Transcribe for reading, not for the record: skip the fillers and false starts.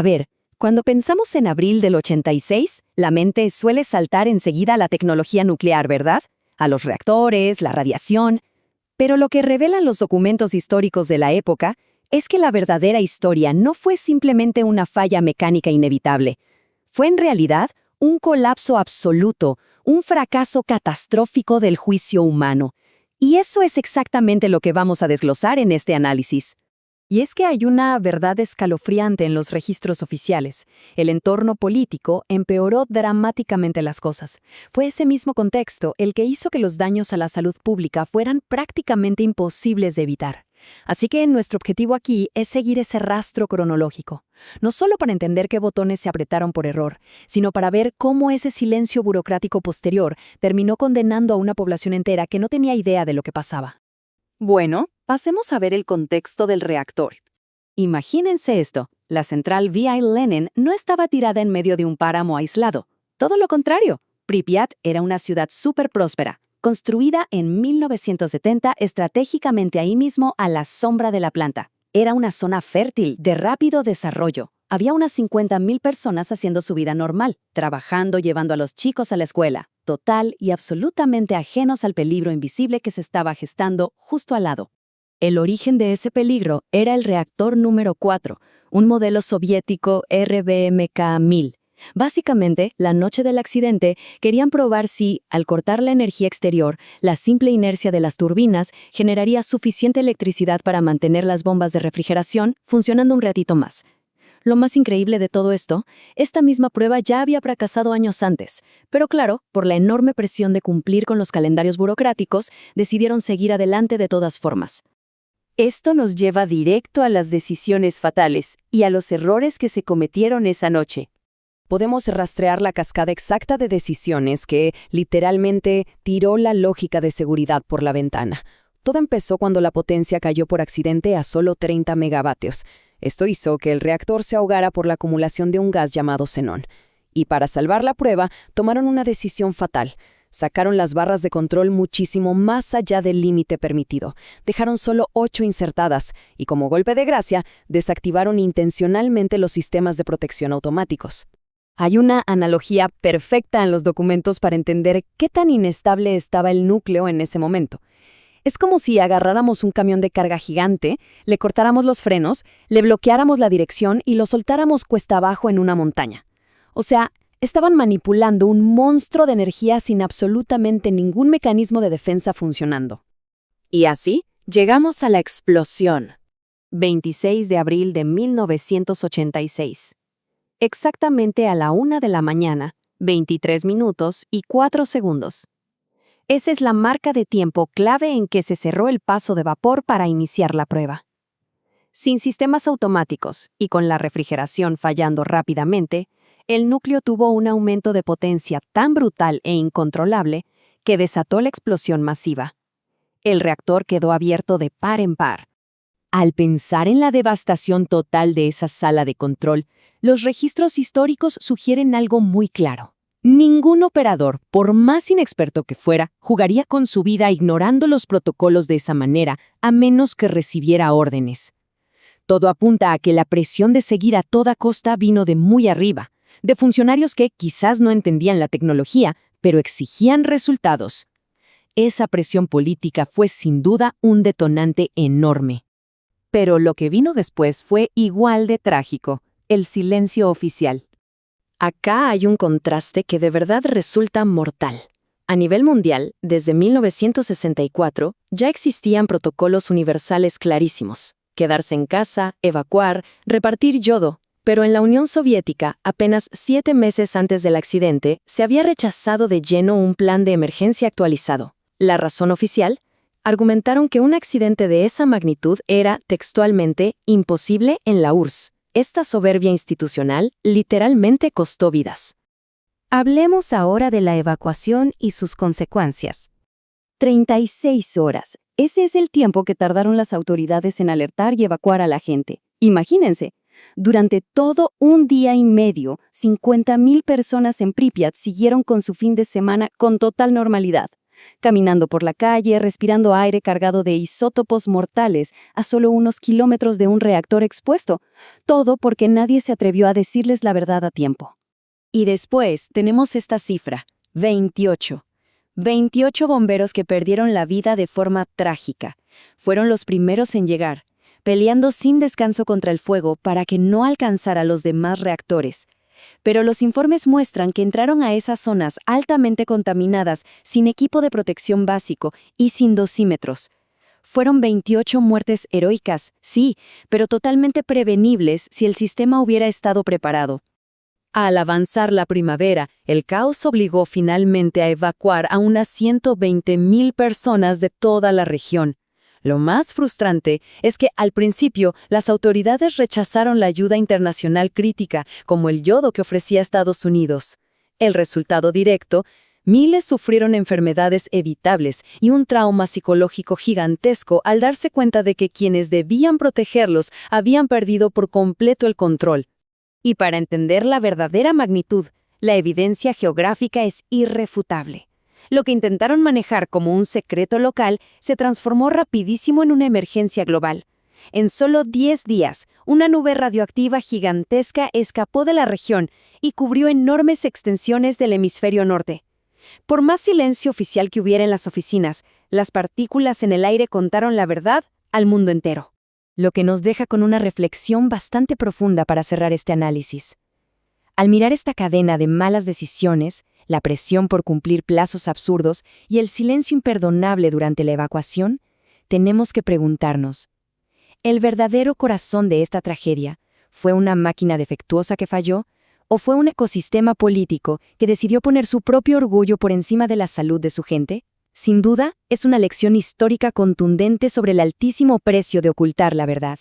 ver, cuando pensamos en abril del 86, la mente suele saltar enseguida a la tecnología nuclear, ¿verdad? A los reactores, la radiación. Pero lo que revelan los documentos históricos de la época es que la verdadera historia no fue simplemente una falla mecánica inevitable. Fue en realidad un colapso absoluto, un fracaso catastrófico del juicio humano. Y eso es exactamente lo que vamos a desglosar en este análisis. Y es que hay una verdad escalofriante en los registros oficiales. El entorno político empeoró dramáticamente las cosas. Fue ese mismo contexto el que hizo que los daños a la salud pública fueran prácticamente imposibles de evitar. Así que nuestro objetivo aquí es seguir ese rastro cronológico, no solo para entender qué botones se apretaron por error, sino para ver cómo ese silencio burocrático posterior terminó condenando a una población entera que no tenía idea de lo que pasaba. Bueno, pasemos a ver el contexto del reactor. Imagínense esto, la central V.I. Lenin no estaba tirada en medio de un páramo aislado. Todo lo contrario, Pripyat era una ciudad súper próspera, construida en 1970 estratégicamente ahí mismo a la sombra de la planta. Era una zona fértil, de rápido desarrollo. Había unas 50,000 personas haciendo su vida normal, trabajando, llevando a los chicos a la escuela, total y absolutamente ajenos al peligro invisible que se estaba gestando justo al lado. El origen de ese peligro era el reactor número 4, un modelo soviético RBMK-1000. Básicamente, la noche del accidente, querían probar si, al cortar la energía exterior, la simple inercia de las turbinas generaría suficiente electricidad para mantener las bombas de refrigeración funcionando un ratito más. Lo más increíble de todo esto, esta misma prueba ya había fracasado años antes, pero claro, por la enorme presión de cumplir con los calendarios burocráticos, decidieron seguir adelante de todas formas. Esto nos lleva directo a las decisiones fatales y a los errores que se cometieron esa noche. Podemos rastrear la cascada exacta de decisiones que, literalmente, tiró la lógica de seguridad por la ventana. Todo empezó cuando la potencia cayó por accidente a solo 30 megavatios. Esto hizo que el reactor se ahogara por la acumulación de un gas llamado xenón. Y para salvar la prueba, tomaron una decisión fatal. Sacaron las barras de control muchísimo más allá del límite permitido. Dejaron solo 8 insertadas y, como golpe de gracia, desactivaron intencionalmente los sistemas de protección automáticos. Hay una analogía perfecta en los documentos para entender qué tan inestable estaba el núcleo en ese momento. Es como si agarráramos un camión de carga gigante, le cortáramos los frenos, le bloqueáramos la dirección y lo soltáramos cuesta abajo en una montaña. O sea, estaban manipulando un monstruo de energía sin absolutamente ningún mecanismo de defensa funcionando. Y así, llegamos a la explosión. 26 de abril de 1986. Exactamente a la 1 de la mañana, 23 minutos y 4 segundos. Esa es la marca de tiempo clave en que se cerró el paso de vapor para iniciar la prueba. Sin sistemas automáticos y con la refrigeración fallando rápidamente, el núcleo tuvo un aumento de potencia tan brutal e incontrolable que desató la explosión masiva. El reactor quedó abierto de par en par. Al pensar en la devastación total de esa sala de control, los registros históricos sugieren algo muy claro. Ningún operador, por más inexperto que fuera, jugaría con su vida ignorando los protocolos de esa manera, a menos que recibiera órdenes. Todo apunta a que la presión de seguir a toda costa vino de muy arriba, de funcionarios que quizás no entendían la tecnología, pero exigían resultados. Esa presión política fue sin duda un detonante enorme. Pero lo que vino después fue igual de trágico, el silencio oficial. Acá hay un contraste que de verdad resulta mortal. A nivel mundial, desde 1964, ya existían protocolos universales clarísimos: quedarse en casa, evacuar, repartir yodo. Pero en la Unión Soviética, apenas 7 meses antes del accidente, se había rechazado de lleno un plan de emergencia actualizado. La razón oficial: argumentaron que un accidente de esa magnitud era, textualmente, imposible en la URSS. Esta soberbia institucional literalmente costó vidas. Hablemos ahora de la evacuación y sus consecuencias. 36 horas. Ese es el tiempo que tardaron las autoridades en alertar y evacuar a la gente. Imagínense, durante todo un día y medio, 50,000 personas en Pripyat siguieron con su fin de semana con total normalidad. caminando por la calle, respirando aire cargado de isótopos mortales a solo unos kilómetros de un reactor expuesto, todo porque nadie se atrevió a decirles la verdad a tiempo. Y después tenemos esta cifra, 28. 28 bomberos que perdieron la vida de forma trágica. Fueron los primeros en llegar, peleando sin descanso contra el fuego para que no alcanzara los demás reactores. Pero los informes muestran que entraron a esas zonas altamente contaminadas sin equipo de protección básico y sin dosímetros. Fueron 28 muertes heroicas, sí, pero totalmente prevenibles si el sistema hubiera estado preparado. Al avanzar la primavera, el caos obligó finalmente a evacuar a unas 120,000 personas de toda la región. Lo más frustrante es que al principio las autoridades rechazaron la ayuda internacional crítica, como el yodo que ofrecía Estados Unidos. El resultado directo: miles sufrieron enfermedades evitables y un trauma psicológico gigantesco al darse cuenta de que quienes debían protegerlos habían perdido por completo el control. Y para entender la verdadera magnitud, la evidencia geográfica es irrefutable. Lo que intentaron manejar como un secreto local se transformó rapidísimo en una emergencia global. En solo 10 días, una nube radioactiva gigantesca escapó de la región y cubrió enormes extensiones del hemisferio norte. Por más silencio oficial que hubiera en las oficinas, las partículas en el aire contaron la verdad al mundo entero. Lo que nos deja con una reflexión bastante profunda para cerrar este análisis. Al mirar esta cadena de malas decisiones, la presión por cumplir plazos absurdos y el silencio imperdonable durante la evacuación, tenemos que preguntarnos: ¿el verdadero corazón de esta tragedia fue una máquina defectuosa que falló, o fue un ecosistema político que decidió poner su propio orgullo por encima de la salud de su gente? Sin duda, es una lección histórica contundente sobre el altísimo precio de ocultar la verdad.